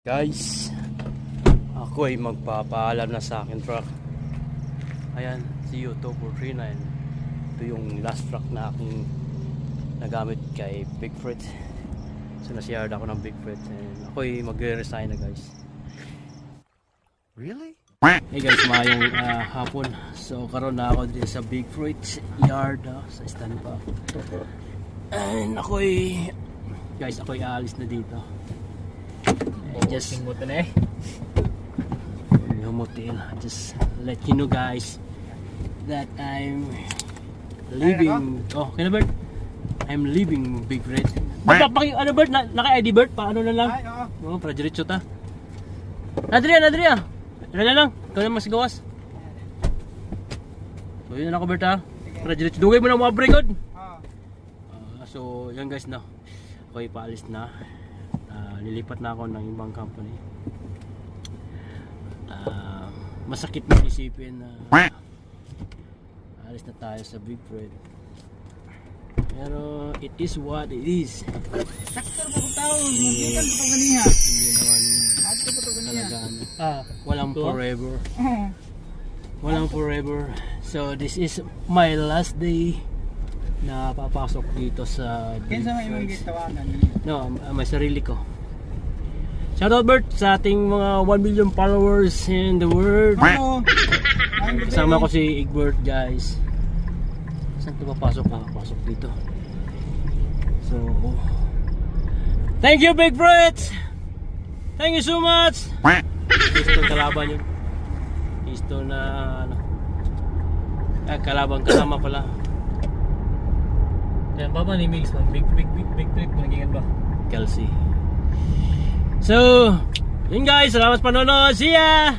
Guys, ako ay magpapaalam na sa akin truck. Ayan, CU2439. Ito yung last truck na aking nagamit kay Big Fred. So nasiyard ako ng Big Fred and ako ay magre-resign na guys. Really? Hey guys, mayong hapon. So karon na ako din sa Big Fred yard sa stand pa. And ako ay aalis na dito. Just just let you know guys that I'm leaving. Oh, kaya Bert? I'm leaving Big Red. Ano Bert? Naka-ID Bert? Paano na lang? Oh, para diretso ta. Adria. Wala lang. Ikaw na mas gawas. So yun na ako Bert ha. Para diretso. Dugay mo na mga brigod. So yan guys na. Ako ipaalis na. Lilipat na ako ng ibang company. Masakit na isipin na alis na tayo sa Big Fred. Pero it is what it is. Sakto po taon, hindi kan po ganiya. Hindi naman Ato po ganiya. talaga walang forever. Walang forever. So this is my last day na papasok dito sa Big Kinsa may imong Fred. gitawagan? No, may sarili ko. Shoutout Bert sa ating mga 1 million followers in the world. Hello. Kasama ko si Egbert guys. Saan ito papasok? Papasok dito. So thank you Big Fred. Thank you so much. Gusto kalaban yun. Gusto na ano. Kalaban kasama pala. Yan ba ni Mills man? Big trip naging ba? Kelsey. So, yun guys, salamat panonood. See ya!